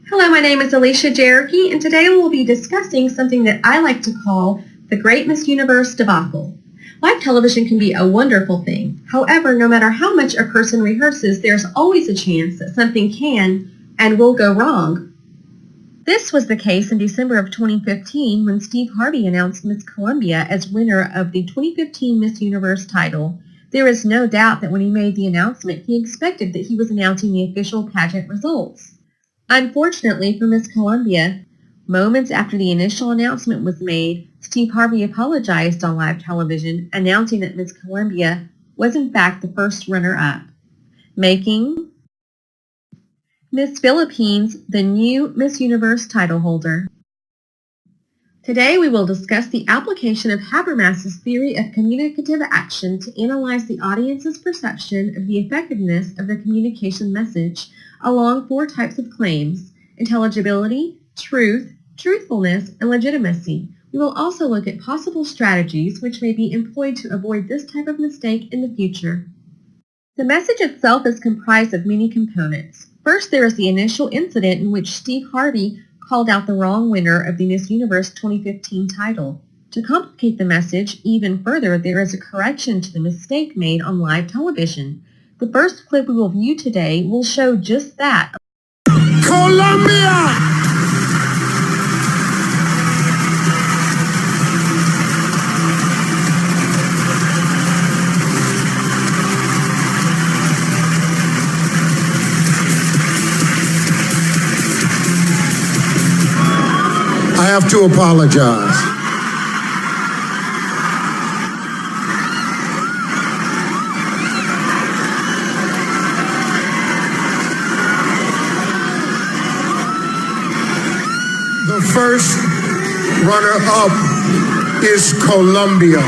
Hello, my name is Alicia Jericho, and today we'll be discussing something that I like to call the Great Miss Universe Debacle. Live television can be a wonderful thing. However, no matter how much a person rehearses, there's always a chance that something can and will go wrong. This was the case in December of 2015 when Steve Harvey announced Miss Columbia as winner of the 2015 Miss Universe title. There is no doubt that when he made the announcement, he expected that he was announcing the official pageant results. Unfortunately for Miss Columbia, moments after the initial announcement was made, Steve Harvey apologized on live television, announcing that Miss Columbia was in fact the first runner-up, making Miss Philippines the new Miss Universe title holder. Today we will discuss the application of Habermas's theory of communicative action to analyze the audience's perception of the effectiveness of the communication message along four types of claims: intelligibility, truth, truthfulness, and legitimacy. We will also look at possible strategies which may be employed to avoid this type of mistake in the future. The message itself is comprised of many components. First, there is the initial incident in which Steve Harvey called out the wrong winner of the Miss Universe 2015 title. To complicate the message even further, there is a correction to the mistake made on live television. The first clip we will view today will show just that. Colombia! I have to apologize. The first runner-up is Colombia.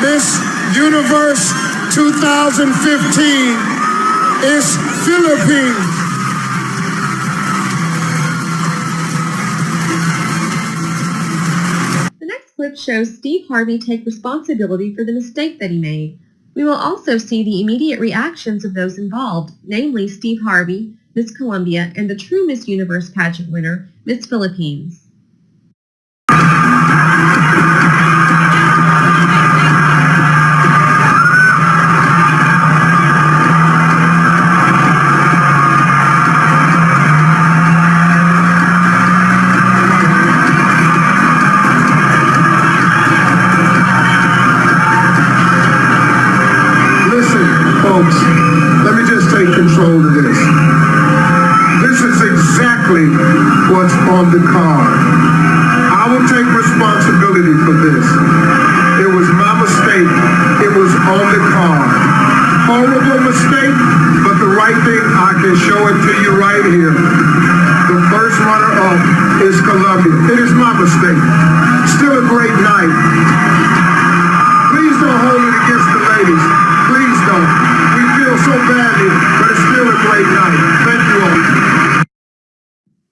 Miss Universe 2015 is Philippines. The next clip shows Steve Harvey take responsibility for the mistake that he made. We will also see the immediate reactions of those involved, namely Steve Harvey, Miss Columbia, and the true Miss Universe pageant winner, Miss Philippines. Folks, let me just take control of this. This is exactly what's on the card. I will take responsibility for this. It was my mistake. It was on the card. Horrible mistake, but the right thing, I can show it to you right here. The first runner-up is Colombia. It is my mistake. Still a great night. Please don't hold it against the ladies. Please don't. We feel so badly, but it's still a great night. Thank you all.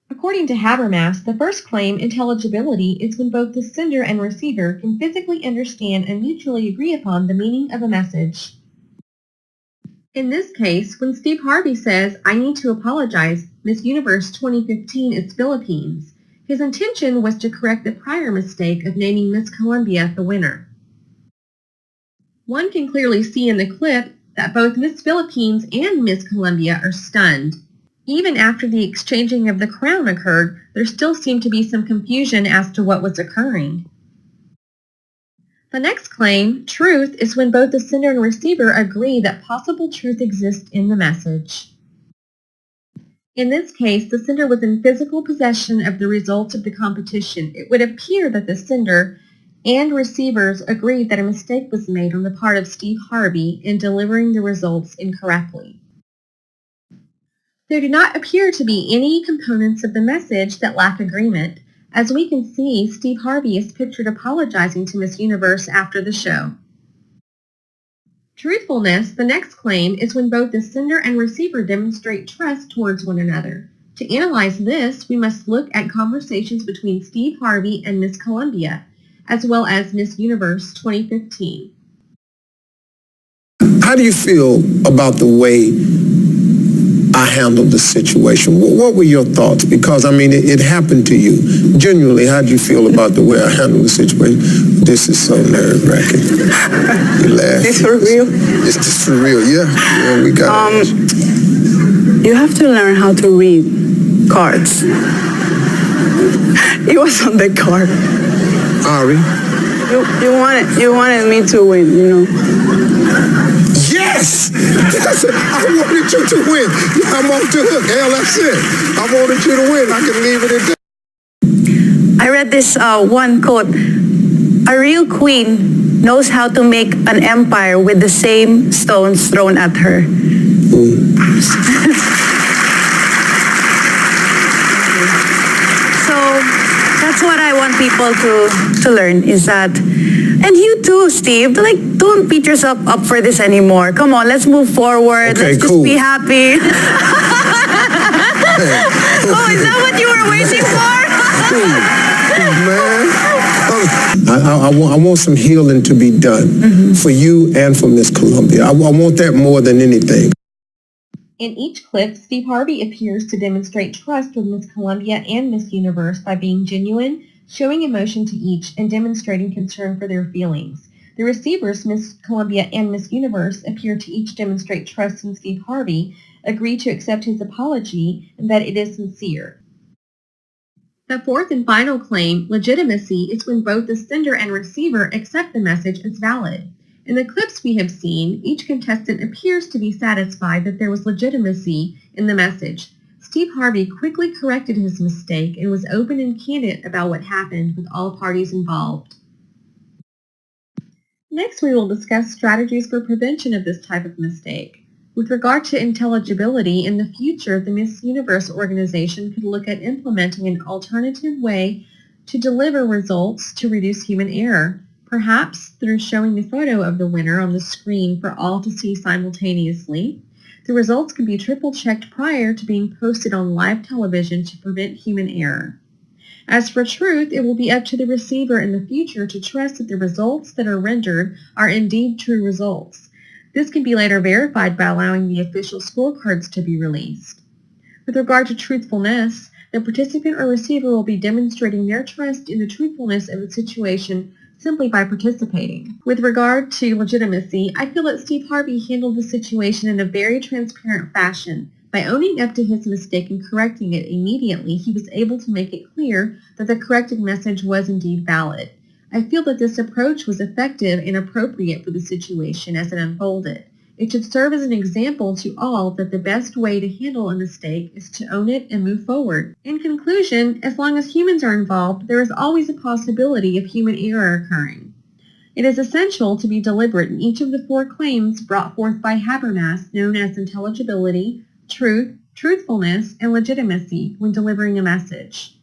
According to Habermas, the first claim, intelligibility, is when both the sender and receiver can physically understand and mutually agree upon the meaning of a message. In this case, when Steve Harvey says, "I need to apologize, Miss Universe 2015 is Philippines," his intention was to correct the prior mistake of naming Miss Columbia the winner. One can clearly see in the clip that both Miss Philippines and Miss Columbia are stunned. Even after the exchanging of the crown occurred, there still seemed to be some confusion as to what was occurring. The next claim, truth, is when both the sender and receiver agree that possible truth exists in the message. In this case, the sender was in physical possession of the results of the competition. It would appear that the sender and receivers agreed that a mistake was made on the part of Steve Harvey in delivering the results incorrectly. There do not appear to be any components of the message that lack agreement. As we can see, Steve Harvey is pictured apologizing to Miss Universe after the show. Truthfulness, the next claim, is when both the sender and receiver demonstrate trust towards one another. To analyze this, we must look at conversations between Steve Harvey and Miss Columbia, as well as Miss Universe 2015. How do you feel about the way I handled the situation? What were your thoughts? Because, I mean, it happened to you. Genuinely, how do you feel about the way I handled the situation? This is so nerve-wracking. You laugh. It's for real? It's just for real, yeah. Yeah, we got it. You have to learn how to read cards. It was on the card. Ari? You wanted me to win, you know. Yes! I wanted you to win. I'm off the hook. Hell, that's it. I wanted you to win. I can leave it at that. I read this one quote. A real queen knows how to make an empire with the same stones thrown at her. So that's what I want people to learn is that, and you too, Steve, like don't beat yourself up for this anymore. Come on, let's move forward. Okay, let's cool. just be happy. Oh, is that what you were waiting for? Man, I want some healing to be done for you and for Miss Columbia. I want that more than anything. In each clip, Steve Harvey appears to demonstrate trust with Miss Columbia and Miss Universe by being genuine, showing emotion to each, and demonstrating concern for their feelings. The receivers, Miss Columbia and Miss Universe, appear to each demonstrate trust in Steve Harvey, agree to accept his apology, and that it is sincere. The fourth and final claim, legitimacy, is when both the sender and receiver accept the message as valid. In the clips we have seen, each contestant appears to be satisfied that there was legitimacy in the message. Steve Harvey quickly corrected his mistake and was open and candid about what happened with all parties involved. Next, we will discuss strategies for prevention of this type of mistake. With regard to intelligibility, in the future, the Miss Universe organization could look at implementing an alternative way to deliver results to reduce human error, perhaps through showing the photo of the winner on the screen for all to see simultaneously. The results can be triple-checked prior to being posted on live television to prevent human error. As for truth, it will be up to the receiver in the future to trust that the results that are rendered are indeed true results. This can be later verified by allowing the official scorecards to be released. With regard to truthfulness, the participant or receiver will be demonstrating their trust in the truthfulness of the situation simply by participating. With regard to legitimacy, I feel that Steve Harvey handled the situation in a very transparent fashion. By owning up to his mistake and correcting it immediately, he was able to make it clear that the corrected message was indeed valid. I feel that this approach was effective and appropriate for the situation as it unfolded. It should serve as an example to all that the best way to handle a mistake is to own it and move forward. In conclusion, as long as humans are involved, there is always a possibility of human error occurring. It is essential to be deliberate in each of the four claims brought forth by Habermas, known as intelligibility, truth, truthfulness, and legitimacy when delivering a message.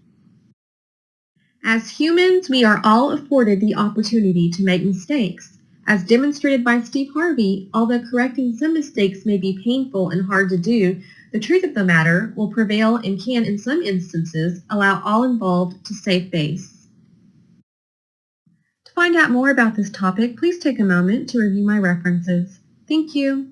As humans, we are all afforded the opportunity to make mistakes. As demonstrated by Steve Harvey, although correcting some mistakes may be painful and hard to do, the truth of the matter will prevail and can, in some instances, allow all involved to save face. To find out more about this topic, please take a moment to review my references. Thank you.